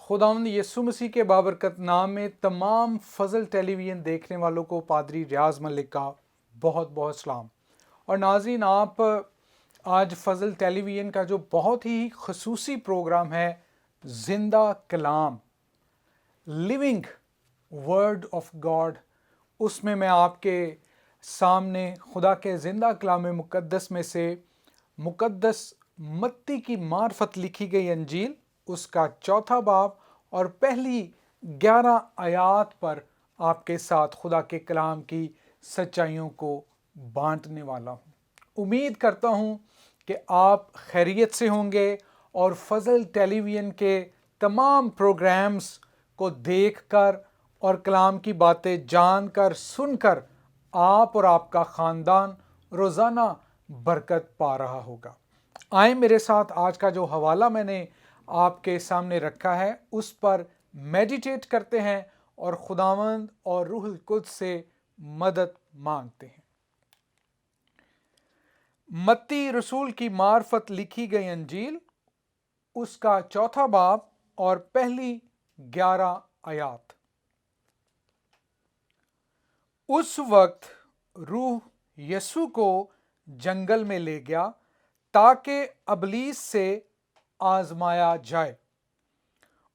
खुदावंद यीशु मसीह के बाबरकत नाम में तमाम फजल टेलीविज़न देखने वालों को पादरी रियाज मलिक का बहुत बहुत सलाम। और नाज़रीन, आप आज फजल टेलीविज़न का जो बहुत ही खसूसी प्रोग्राम है जिंदा कलाम, लिविंग वर्ड ऑफ गॉड, उसमें मैं आपके सामने खुदा के ज़िंदा कलाम मुक़द्दस में से मुक़द्दस मत्ती की मार्फत लिखी गई अंजील उसका चौथा बाब और पहली 11 आयात पर आपके साथ खुदा के कलाम की सच्चाइयों को बांटने वाला हूँ। उम्मीद करता हूँ कि आप खैरियत से होंगे और फजल टेलीविज़न के तमाम प्रोग्राम्स को देखकर और कलाम की बातें जानकर सुनकर आप और आपका ख़ानदान रोज़ाना बरकत पा रहा होगा। आए मेरे साथ आज का जो हवाला मैंने आपके सामने रखा है उस पर मेडिटेट करते हैं और खुदावंद और रूहुल कुद्स से मदद मांगते हैं। मत्ती रसूल की मार्फत लिखी गई अंजील उसका चौथा बाब और पहली 11 आयात। उस वक्त रूह यीशु को जंगल में ले गया ताकि अबलीस से आजमाया जाए,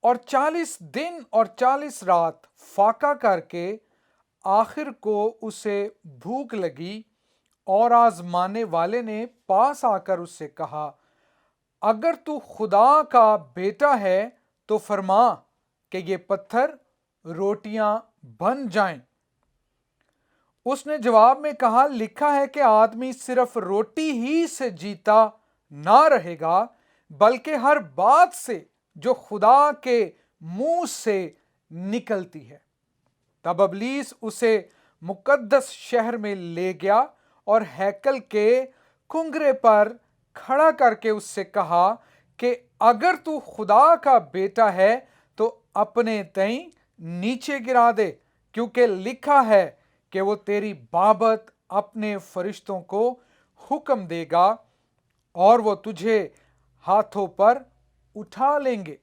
और 40 दिन और 40 रात फाका करके आखिर को उसे भूख लगी, और आजमाने वाले ने पास आकर उससे कहा, अगर तू खुदा का बेटा है तो फरमा कि ये पत्थर रोटियां बन जाएं। उसने जवाब में कहा, लिखा है कि आदमी सिर्फ रोटी ही से जीता ना रहेगा, बल्कि हर बात से जो खुदा के मुंह से निकलती है। तब अबलीस उसे मुकद्दस शहर में ले गया और हैकल के कुंगरे पर खड़ा करके उससे कहा कि अगर तू खुदा का बेटा है तो अपने तई नीचे गिरा दे, क्योंकि लिखा है कि वो तेरी बाबत अपने फरिश्तों को हुक्म देगा और वो तुझे हाथों पर उठा लेंगे,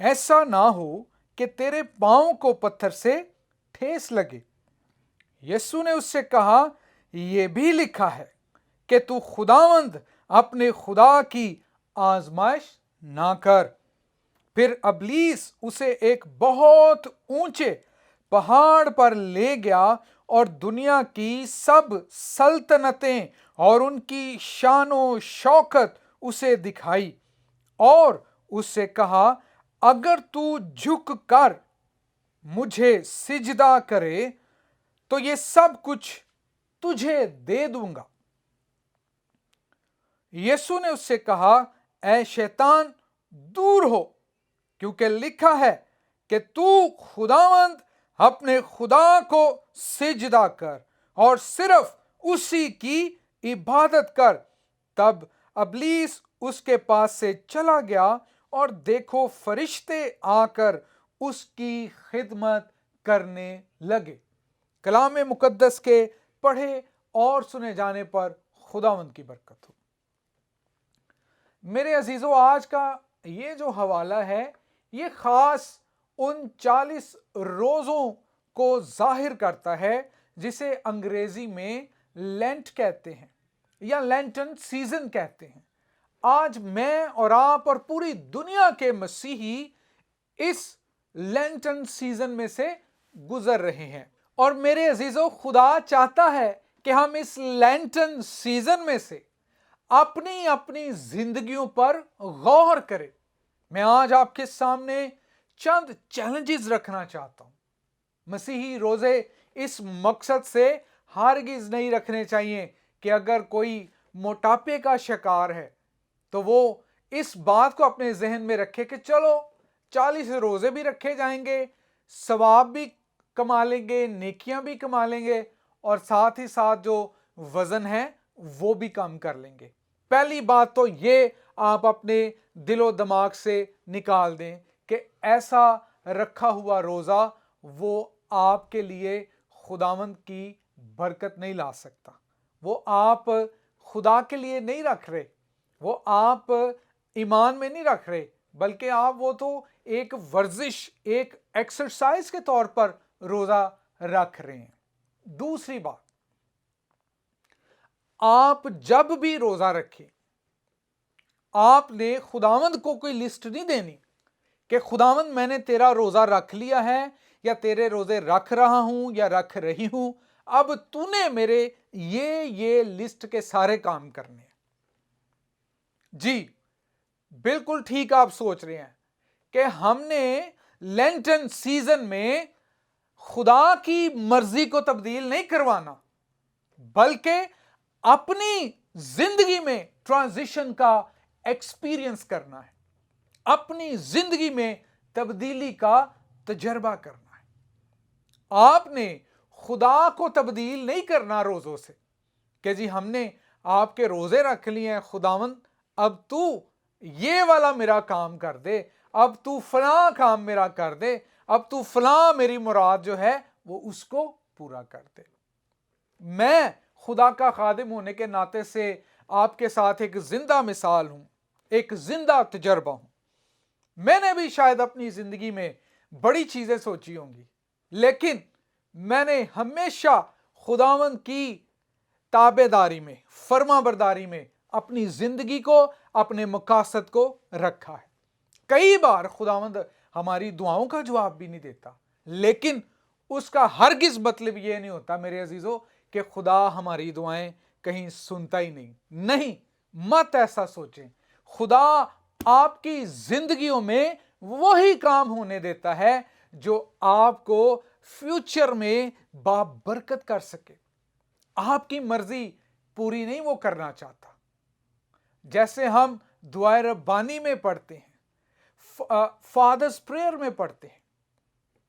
ऐसा ना हो कि तेरे पांव को पत्थर से ठेस लगे। यीशु ने उससे कहा, यह भी लिखा है कि तू खुदावंद अपने खुदा की आजमाइश ना कर। फिर अबलीस उसे एक बहुत ऊंचे पहाड़ पर ले गया और दुनिया की सब सल्तनतें और उनकी शानो शौकत उसे दिखाई, और उससे कहा, अगर तू झुक कर मुझे सिजदा करे तो ये सब कुछ तुझे दे दूंगा। यीशु ने उससे कहा, ऐ शैतान दूर हो, क्योंकि लिखा है कि तू खुदावंद अपने खुदा को सिजदा कर और सिर्फ उसी की इबादत कर। तब अबलीस उसके पास से चला गया और देखो फरिश्ते आकर उसकी खिदमत करने लगे। कलाम मुकद्दस के पढ़े और सुने जाने पर खुदावंद की बरकत हो। मेरे अजीजों, आज का ये जो हवाला है ये खास उन 40 रोज़ों को जाहिर करता है जिसे अंग्रेजी में लेंट कहते हैं या लेंटन सीजन कहते हैं। आज मैं और आप और पूरी दुनिया के मसीही इस लेंटन सीजन में से गुजर रहे हैं, और मेरे अजीजों, खुदा चाहता है कि हम इस लेंटन सीजन में से अपनी अपनी जिंदगियों पर गौर करें। मैं आज आपके सामने चंद चैलेंजेस रखना चाहता हूं। मसीही रोजे इस मकसद से हरगिज नहीं रखने चाहिए कि अगर कोई मोटापे का शिकार है तो वो इस बात को अपने जहन में रखे कि चलो 40 रोजे भी रखे जाएंगे, सवाब भी कमा लेंगे, नेकियां भी कमा लेंगे, और साथ ही साथ जो वजन है वो भी कम कर लेंगे। पहली बात तो ये आप अपने दिलो दिमाग से निकाल दें कि ऐसा रखा हुआ रोजा वो आपके लिए खुदावंद की बरकत नहीं ला सकता। वो आप खुदा के लिए नहीं रख रहे, वो आप ईमान में नहीं रख रहे, बल्कि आप वो तो एक वर्जिश, एक एक्सरसाइज के तौर पर रोजा रख रहे हैं। दूसरी बात, आप जब भी रोजा रखें, आपने खुदावंद को कोई लिस्ट नहीं देनी कि खुदावंद मैंने तेरा रोजा रख लिया है, या तेरे रोजे रख रहा हूं या रख रही हूं, अब तूने मेरे ये लिस्ट के सारे काम करने हैं। जी बिल्कुल ठीक आप सोच रहे हैं कि हमने लेंटन सीजन में खुदा की मर्जी को तब्दील नहीं करवाना, बल्कि अपनी जिंदगी में ट्रांजिशन का एक्सपीरियंस करना है, अपनी जिंदगी में तब्दीली का तजर्बा करना है। आपने खुदा को तब्दील नहीं करना रोजों से कि जी हमने आपके रोजे रख लिए हैं, खुदावंद अब तू ये वाला मेरा काम कर दे, अब तू फलां काम मेरा कर दे, अब तू फलां मेरी मुराद जो है वो उसको पूरा कर दे। मैं खुदा का खादिम होने के नाते से आपके साथ एक जिंदा मिसाल हूं, एक जिंदा तजर्बा हूं। मैंने भी शायद अपनी जिंदगी में बड़ी चीजें सोची होंगी, लेकिन मैंने हमेशा खुदावंद की ताबेदारी में, फर्माबरदारी में अपनी जिंदगी को, अपने मकासद को रखा है। कई बार खुदावंद हमारी दुआओं का जवाब भी नहीं देता, लेकिन उसका हरगिज मतलब यह नहीं होता मेरे अजीजों कि खुदा हमारी दुआएं कहीं सुनता ही नहीं, मत ऐसा सोचें। खुदा आपकी जिंदगियों में वही काम होने देता है जो आपको फ्यूचर में बाबरकत कर सके। आपकी मर्जी पूरी नहीं वो करना चाहता। जैसे हम दुआए रब्बानी में पढ़ते हैं, फादर्स प्रेयर में पढ़ते हैं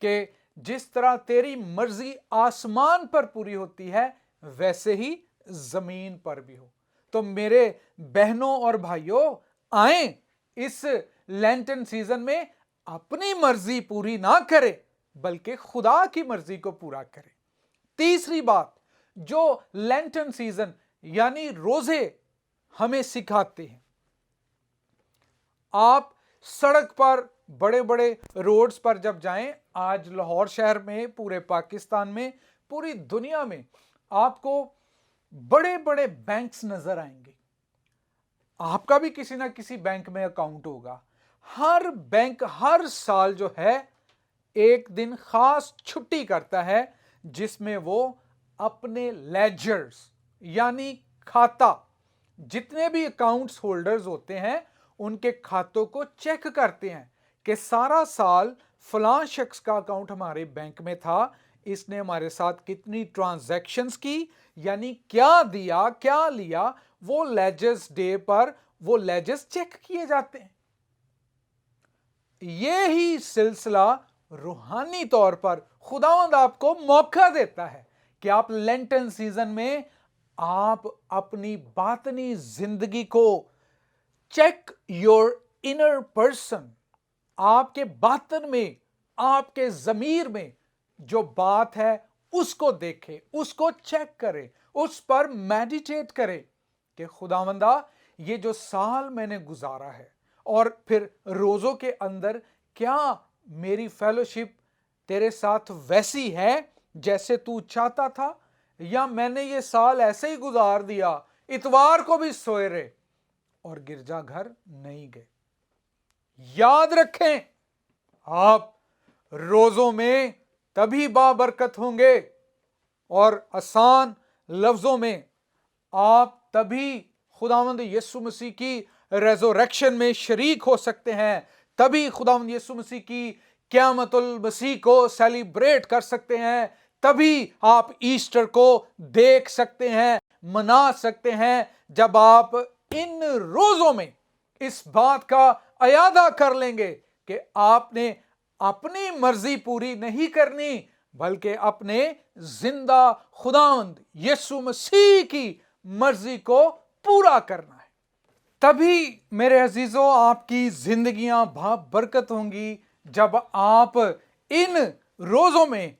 कि जिस तरह तेरी मर्जी आसमान पर पूरी होती है वैसे ही जमीन पर भी हो। तो मेरे बहनों और भाइयों, आए इस लेंटन सीजन में अपनी मर्जी पूरी ना करे बल्कि खुदा की मर्जी को पूरा करे। तीसरी बात जो लेंटन सीजन यानी रोजे हमें सिखाते हैं, आप सड़क पर, बड़े बड़े रोड्स पर जब जाएं, आज लाहौर शहर में, पूरे पाकिस्तान में, पूरी दुनिया में आपको बड़े बड़े बैंक्स नजर आएंगे। आपका भी किसी ना किसी बैंक में अकाउंट होगा। हर बैंक हर साल जो है एक दिन खास छुट्टी करता है जिसमें वो अपने लेजर्स यानी खाता, जितने भी अकाउंट्स होल्डर्स होते हैं उनके खातों को चेक करते हैं कि सारा साल फलां शख्स का अकाउंट हमारे बैंक में था, इसने हमारे साथ कितनी ट्रांजैक्शंस की, यानी क्या दिया क्या लिया, वो लेजर्स डे पर वो लेजर्स चेक किए जाते हैं। ये ही सिलसिला रूहानी तौर पर खुदावंद आपको मौका देता है कि आप लेंटन सीजन में आप अपनी बातनी जिंदगी को चेक योर इनर पर्सन, आपके बातन में, आपके जमीर में जो बात है उसको देखे, उसको चेक करे, उस पर मेडिटेट करे कि खुदावंदा ये जो साल मैंने गुजारा है और फिर रोजों के अंदर क्या मेरी फेलोशिप तेरे साथ वैसी है जैसे तू चाहता था, या मैंने ये साल ऐसे ही गुजार दिया, इतवार को भी सोए रहे और गिरजाघर नहीं गए। याद रखें, आप रोजों में तभी बाबरकत होंगे और आसान लफ्जों में आप तभी खुदावंद यीशु मसीह की रेज़रेक्शन में शरीक हो सकते हैं, तभी खुदावंद यीशु मसीह की क़यामतुल मसीह को सेलिब्रेट कर सकते हैं, तभी आप ईस्टर को देख सकते हैं, मना सकते हैं, जब आप इन रोजों में इस बात का अयादा कर लेंगे कि आपने अपनी मर्जी पूरी नहीं करनी बल्कि अपने जिंदा खुदावंद यीशु मसीह की मर्जी को पूरा करना है। तभी मेरे अजीजों आपकी जिंदगियां बरकत होंगी जब आप इन रोजों में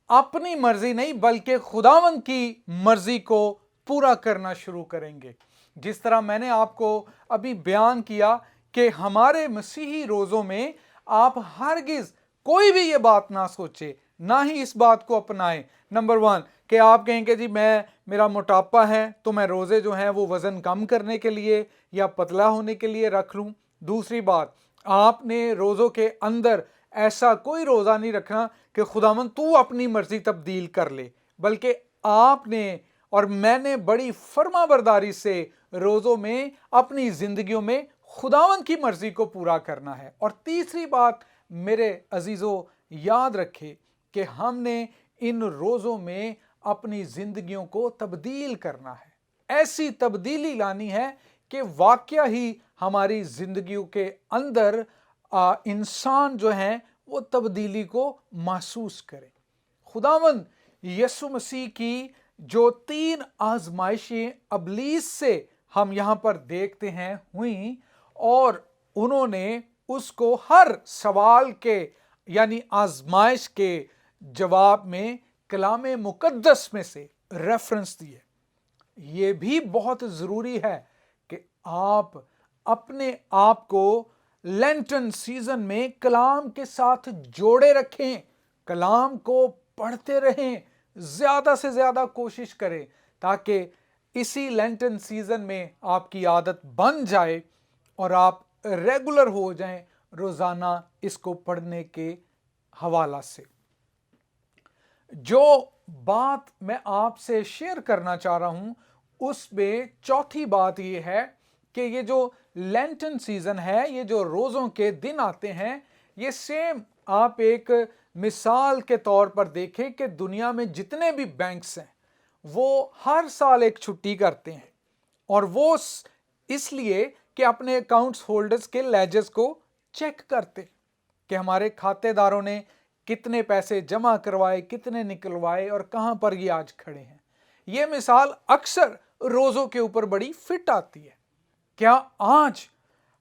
अपनी मर्जी नहीं बल्कि खुदावंद की मर्जी को पूरा करना शुरू करेंगे। जिस तरह मैंने आपको अभी बयान किया कि हमारे मसीही रोजों में आप हरगिज कोई भी ये बात ना सोचे, ना ही इस बात को अपनाएं। नंबर 1 कि आप कहें कि जी मेरा मोटापा है तो मैं रोज़े जो हैं वो वज़न कम करने के लिए या पतला होने के लिए रख लूँ। दूसरी बात, आपने रोज़ों के अंदर ऐसा कोई रोज़ा नहीं रखना कि खुदावन तू अपनी मर्ज़ी तब्दील कर ले, बल्कि आपने और मैंने बड़ी फर्माबरदारी से रोज़ों में अपनी ज़िंदगियों में खुदावन की मर्ज़ी को पूरा करना है। और तीसरी बात मेरे अजीज़ों, याद रखें कि हमने इन रोज़ों में अपनी ज़िंदगियों को तब्दील करना है। ऐसी तब्दीली लानी है कि वाकया ही हमारी ज़िंदगियों के अंदर इंसान जो हैं वो तब्दीली को महसूस करे। खुदावंद यीशु मसीह की जो 3 आजमाइशें अबलीस से हम यहाँ पर देखते हैं हुई, और उन्होंने उसको हर सवाल के यानी आजमाइश के जवाब में कलामे मुकद्दस में से रेफरेंस दिए। ये भी बहुत ज़रूरी है कि आप अपने आप को लेंटन सीजन में कलाम के साथ जोड़े रखें, कलाम को पढ़ते रहें, ज़्यादा से ज़्यादा कोशिश करें ताकि इसी लेंटन सीजन में आपकी आदत बन जाए और आप रेगुलर हो जाएं रोज़ाना इसको पढ़ने के हवाला से। जो बात मैं आपसे शेयर करना चाह रहा हूं उसमें चौथी बात यह है कि ये जो लेंटन सीजन है, ये जो रोज़ों के दिन आते हैं, ये सेम आप एक मिसाल के तौर पर देखें कि दुनिया में जितने भी बैंक्स हैं वो हर साल एक छुट्टी करते हैं, और वो इसलिए कि अपने अकाउंट्स होल्डर्स के लेजर्स को चेक करते कि हमारे खातेदारों ने कितने पैसे जमा करवाए, कितने निकलवाए और कहां पर ये आज खड़े हैं। ये मिसाल अक्सर रोज़ों के ऊपर बड़ी फिट आती है। क्या आज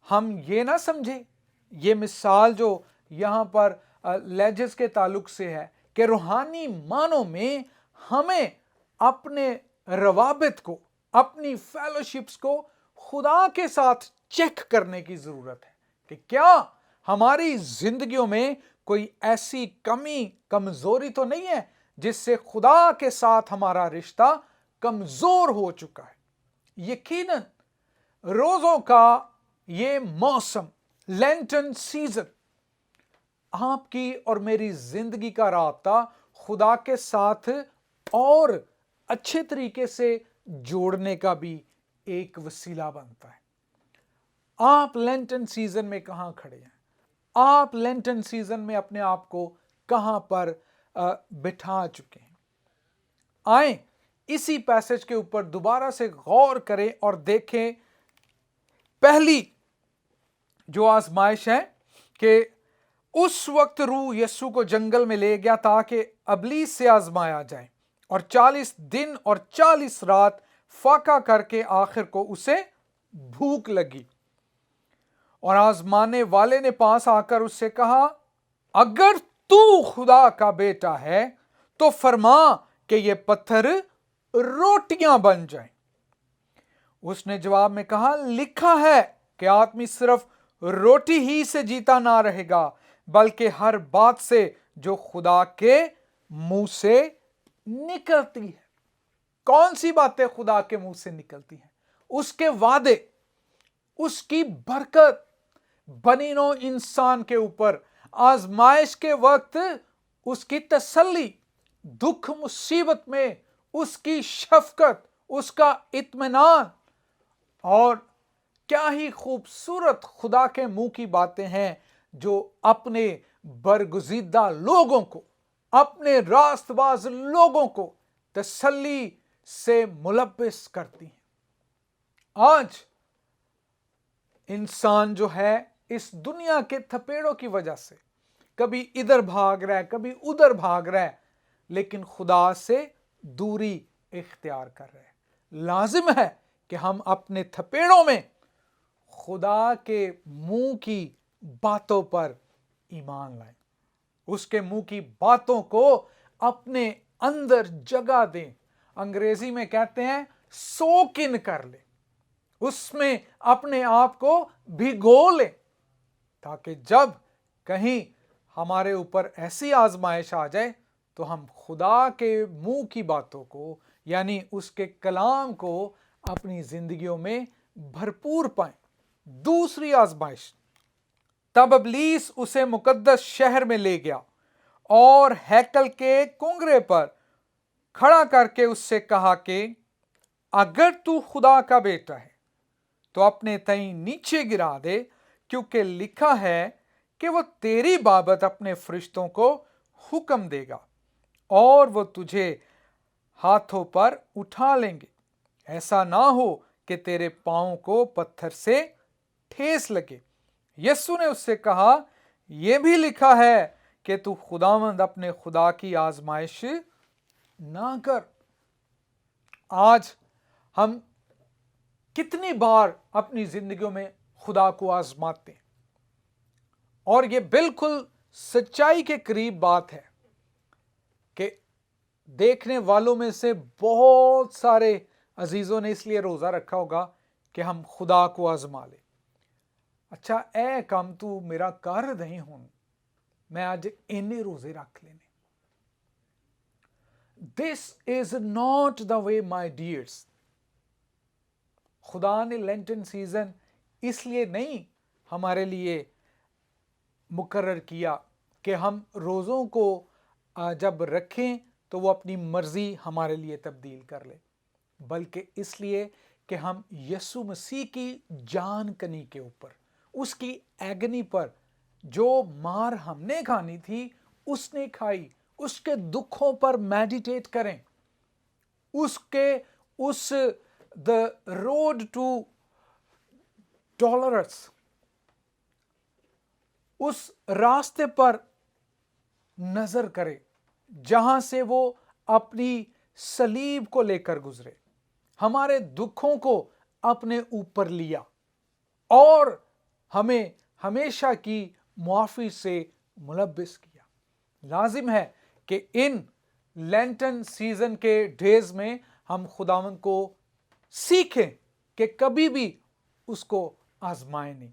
हम ये ना समझे, ये मिसाल जो यहां पर लेजर्स के ताल्लुक से है कि रूहानी मानों में हमें अपने रवाबित को, अपनी फेलोशिप्स को खुदा के साथ चेक करने की जरूरत है कि क्या हमारी जिंदगियों में कोई ऐसी कमी, कमजोरी तो नहीं है जिससे खुदा के साथ हमारा रिश्ता कमजोर हो चुका है। यकीनन रोज़ों का ये मौसम, लेंटन सीजन, आपकी और मेरी जिंदगी का राब्ता खुदा के साथ और अच्छे तरीके से जोड़ने का भी एक वसीला बनता है। आप लेंटन सीजन में कहां खड़े हैं? आप लेंटन सीजन में अपने आप को कहां पर बिठा चुके हैं? आए इसी पैसेज के ऊपर दोबारा से गौर करें और देखें। पहली जो आजमाइश है कि उस वक्त रूह यीशु को जंगल में ले गया ताकि अबलीस से आजमाया जाए, और 40 दिन और 40 रात फाका करके आखिर को उसे भूख लगी। और आजमाने वाले ने पास आकर उससे कहा, अगर तू खुदा का बेटा है तो फरमा कि ये पत्थर रोटियां बन जाएं। उसने जवाब में कहा, लिखा है कि आदमी सिर्फ रोटी ही से जीता ना रहेगा बल्कि हर बात से जो खुदा के मुंह से निकलती है। कौन सी बातें खुदा के मुंह से निकलती हैं? उसके वादे, उसकी बरकत बनी नौ इंसान के ऊपर, आजमाइश के वक्त उसकी तसल्ली, दुख मुसीबत में उसकी शफकत, उसका इत्मीनान, और क्या ही खूबसूरत खुदा के मुंह की बातें हैं जो अपने बरगुजीदा लोगों को, अपने रास्तबाज लोगों को तसल्ली से मुलब्बिस करती हैं। आज इंसान जो है इस दुनिया के थपेड़ों की वजह से कभी इधर भाग रहा है, कभी उधर भाग रहा है, लेकिन खुदा से दूरी इख्तियार कर रहे हैं। लाजिम है कि हम अपने थपेड़ों में खुदा के मुंह की बातों पर ईमान लाएं, उसके मुंह की बातों को अपने अंदर जगह दें। अंग्रेजी में कहते हैं सोक इन कर ले, उसमें अपने आप को भिगो ले, ताकि जब कहीं हमारे ऊपर ऐसी आजमाइश आ जाए तो हम खुदा के मुंह की बातों को यानी उसके कलाम को अपनी जिंदगियों में भरपूर पाएं। दूसरी आजमाइश, तब इब्लीस उसे मुकद्दस शहर में ले गया और हैकल के कुंगरे पर खड़ा करके उससे कहा कि अगर तू खुदा का बेटा है तो अपने तई नीचे गिरा दे, क्योंकि लिखा है कि वो तेरी बाबत अपने फरिश्तों को हुक्म देगा और वो तुझे हाथों पर उठा लेंगे, ऐसा ना हो कि तेरे पांव को पत्थर से ठेस लगे। यीशु ने उससे कहा, यह भी लिखा है कि तू खुदावंद अपने खुदा की आजमाइश ना कर। आज हम कितनी बार अपनी जिंदगियों में खुदा को आजमाते हैं और ये बिल्कुल सच्चाई के करीब बात है कि देखने वालों में से बहुत सारे अजीजों ने इसलिए रोजा रखा होगा कि हम खुदा को आजमा ले। अच्छा ए कम तू मेरा कर नहीं हूं, मैं आज इन्ने रोजे रख लेने। This is not the way my dears. खुदा ने लेंटन सीजन इसलिए नहीं हमारे लिए मुकर्रर किया कि हम रोज़ों को जब रखें तो वो अपनी मर्जी हमारे लिए तब्दील कर ले, बल्कि इसलिए कि हम यीशु मसीह की जान कनी के ऊपर, उसकी एगनी पर, जो मार हमने खानी थी उसने खाई, उसके दुखों पर मेडिटेट करें, उस द रोड टू टॉलरेंस, उस रास्ते पर नजर करे जहां से वो अपनी सलीब को लेकर गुजरे, हमारे दुखों को अपने ऊपर लिया और हमें हमेशा की मुआफी से मुलब्बिस किया। लाजिम है कि इन लेंटन सीजन के डेज में हम खुदावंद को सीखें कि कभी भी उसको आजमाएं नहीं,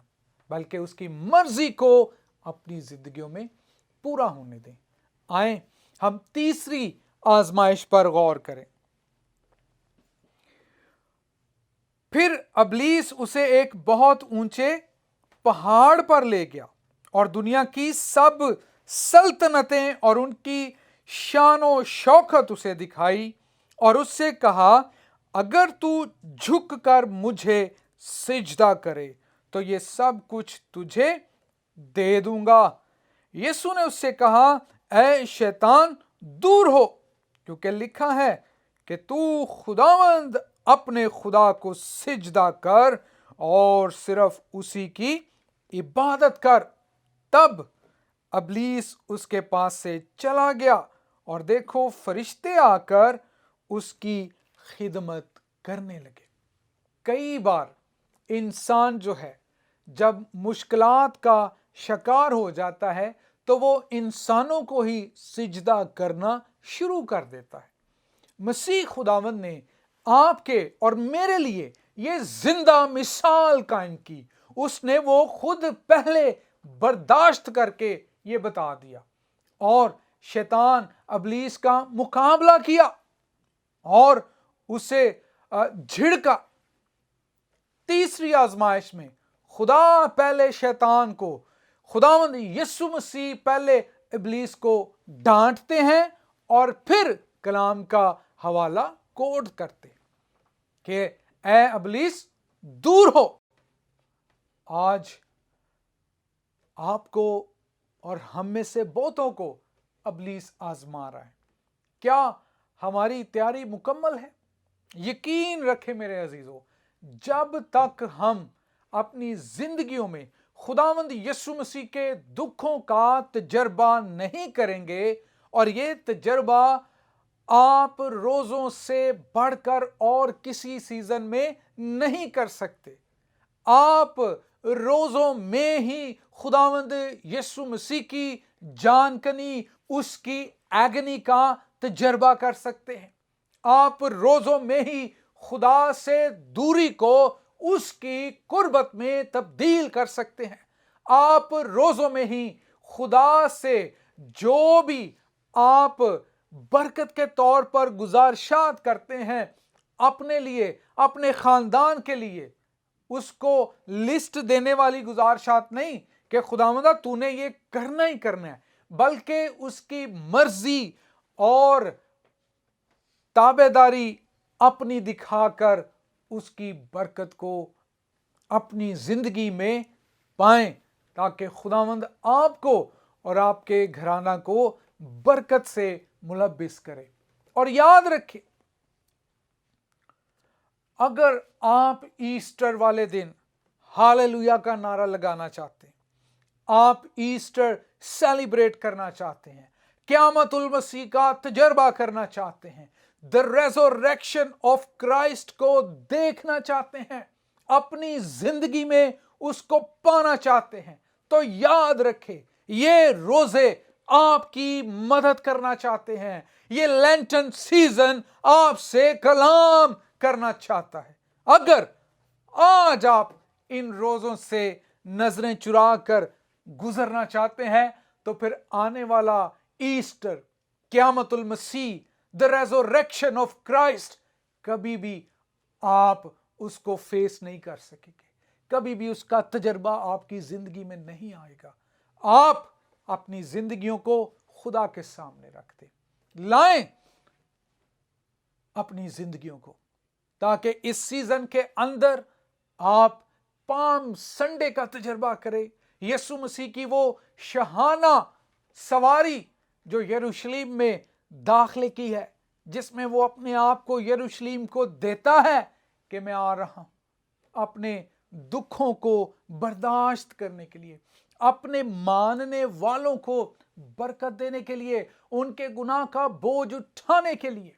बल्कि उसकी मर्जी को अपनी जिंदगियों में पूरा होने दें। आए हम तीसरी आजमाइश पर गौर करें। फिर इब्लीस उसे एक बहुत ऊंचे पहाड़ पर ले गया और दुनिया की सब सल्तनतें और उनकी शानो शौकत उसे दिखाई और उससे कहा, अगर तू झुक कर मुझे सिजदा करे तो ये सब कुछ तुझे दे दूंगा। यीशु ने उससे कहा, ऐ शैतान दूर हो, क्योंकि लिखा है कि तू खुदावंद अपने खुदा को सिजदा कर और सिर्फ उसी की इबादत कर। तब इब्लीस उसके पास से चला गया और देखो फरिश्ते आकर उसकी खिदमत करने लगे। कई बार इंसान जो है जब मुश्किलात का शिकार हो जाता है तो वो इंसानों को ही सिजदा करना शुरू कर देता है। मसीह खुदावंद ने आपके और मेरे लिए ये जिंदा मिसाल कायम की। उसने वो खुद पहले बर्दाश्त करके ये बता दिया और शैतान इब्लीस का मुकाबला किया और उसे झिड़का। तीसरी आजमाइश में खुदा पहले शैतान को, खुदावंद यीशु मसीह पहले इब्लीस को डांटते हैं और फिर कलाम का हवाला कोट करते कि ए इब्लीस दूर हो। आज आपको और हम में से बहुतों को इब्लीस आजमा रहा है। क्या हमारी तैयारी मुकम्मल है? यकीन रखें मेरे अजीजों, जब तक हम अपनी जिंदगियों में खुदावंद यीशु मसीह के दुखों का तजर्बा नहीं करेंगे, और ये तजर्बा आप रोजों से बढ़कर और किसी सीजन में नहीं कर सकते। आप रोजों में ही खुदावंद यीशु मसीह की जानकनी, उसकी एगनी का तजर्बा कर सकते हैं। आप रोजों में ही खुदा से दूरी को उसकी कुर्बत में तब्दील कर सकते हैं। आप रोजों में ही खुदा से जो भी आप बरकत के तौर पर गुजारिशात करते हैं अपने लिए, अपने खानदान के लिए, उसको लिस्ट देने वाली गुजारिशात नहीं कि खुदावंदा तूने ये करना ही करना है, बल्कि उसकी मर्जी और ताबेदारी अपनी दिखाकर उसकी बरकत को अपनी जिंदगी में पाएं, ताकि खुदावंद आपको और आपके घराना को बरकत से मुलब्बिस करे। और याद रखें, अगर आप ईस्टर वाले दिन हालेलुया का नारा लगाना चाहते हैं, आप ईस्टर सेलिब्रेट करना चाहते हैं, क़यामतुल मसीह का तजर्बा करना चाहते हैं, द रेज़रेक्शन ऑफ क्राइस्ट को देखना चाहते हैं, अपनी जिंदगी में उसको पाना चाहते हैं, तो याद रखें, ये रोजे आपकी मदद करना चाहते हैं। ये लेंटन सीजन आपसे कलाम करना चाहता है। अगर आज आप इन रोजों से नजरें चुरा कर गुजरना चाहते हैं, तो फिर आने वाला ईस्टर, क़यामतुल मसीह, द रेज़रेक्शन ऑफ क्राइस्ट, कभी भी आप उसको फेस नहीं कर सकेंगे, कभी भी उसका तजर्बा आपकी जिंदगी में नहीं आएगा। आप अपनी जिंदगियों को खुदा के सामने रख दें, लाएं अपनी जिंदगियों को, ताकि इस सीजन के अंदर आप पाम संडे का तजर्बा करें, यीशु मसीह की वो शहाना सवारी जो यरूशलेम में दाखिले की है, जिसमें वो अपने आप को यरूशलेम को देता है कि मैं आ रहा हूं अपने दुखों को बर्दाश्त करने के लिए, अपने मानने वालों को बरकत देने के लिए, उनके गुनाह का बोझ उठाने के लिए।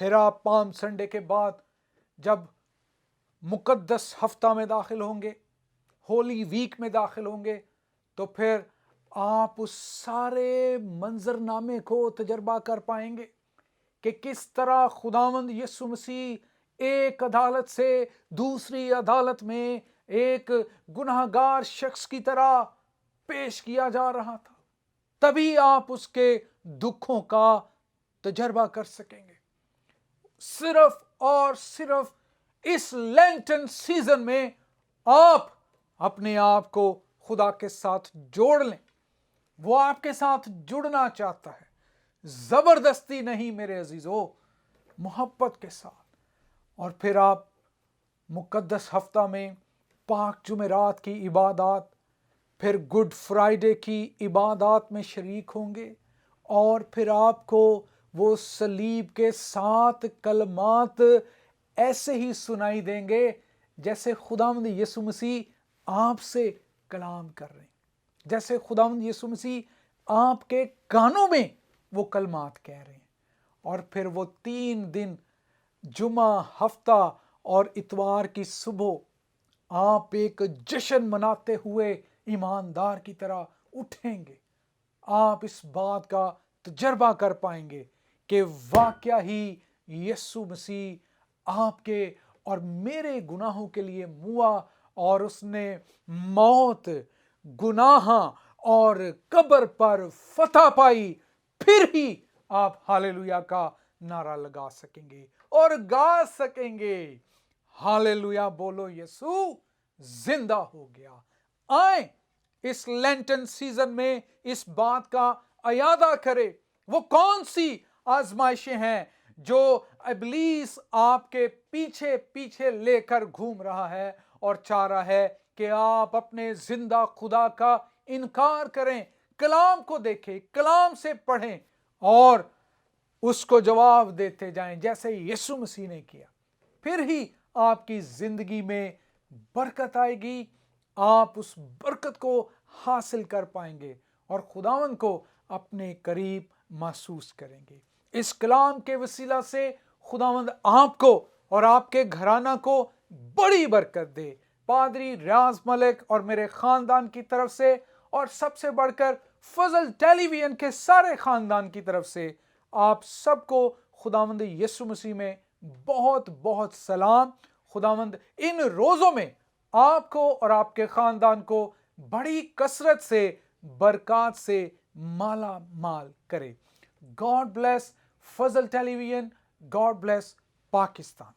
फिर आप पाम संडे के बाद जब मुकद्दस हफ्ता में दाखिल होंगे, होली वीक में दाखिल होंगे, तो फिर आप उस सारे मंजरनामे को तजर्बा कर पाएंगे कि किस तरह खुदावंद यीशु मसीह एक अदालत से दूसरी अदालत में एक गुनाहगार शख्स की तरह पेश किया जा रहा था। तभी आप उसके दुखों का तजर्बा कर सकेंगे। सिर्फ और सिर्फ इस लेंटन सीजन में आप अपने आप को खुदा के साथ जोड़ लें। वो आपके साथ जुड़ना चाहता है, जबरदस्ती नहीं मेरे अजीजों, मोहब्बत के साथ। और फिर आप मुकद्दस हफ्ता में पाक जुमेरात की इबादत, फिर गुड फ्राइडे की इबादत में शरीक होंगे, और फिर आपको वो सलीब के 7 कलमात ऐसे ही सुनाई देंगे जैसे खुदावंद यीशु मसीह आपसे कलाम कर रहे हैं, जैसे खुदावंद यीशु मसीह आपके कानों में वो कलमात कह रहे हैं। और फिर वो 3 दिन जुमा, हफ्ता और इतवार की सुबह आप एक जश्न मनाते हुए ईमानदार की तरह उठेंगे। आप इस बात का तजर्बा कर पाएंगे कि वाकया ही यीशु मसीह आपके और मेरे गुनाहों के लिए मुआ, और उसने मौत, गुनाह और कब्र पर फतह पाई। फिर ही आप हालेलुया का नारा लगा सकेंगे और गा सकेंगे, हालेलुया बोलो यीशु जिंदा हो गया। आए इस लेंटन सीजन में इस बात का अयादा करें। वो कौन सी आजमाइशें हैं जो इब्लीस आपके पीछे पीछे लेकर घूम रहा है और चाह रहा है कि आप अपने जिंदा खुदा का इनकार करें। कलाम को देखें, कलाम से पढ़ें और उसको जवाब देते जाएं जैसे यीशु मसीह ने किया। फिर ही आपकी जिंदगी में बरकत आएगी, आप उस बरकत को हासिल कर पाएंगे और खुदावंद को अपने करीब महसूस करेंगे। इस कलाम के वसीला से खुदावंद आपको और आपके घराना को बड़ी बरकत दे। पादरी रियाज मलिक और मेरे खानदान की तरफ से, और सबसे बढ़कर फजल टेलीविजन के सारे खानदान की तरफ से, आप सबको खुदावंद यीशु मसीह में बहुत बहुत सलाम। खुदावंद इन रोज़ों में आपको और आपके खानदान को बड़ी कसरत से, बरकत से माला माल करे। गॉड ब्लेस फजल टेलीविजन, गॉड ब्लेस पाकिस्तान।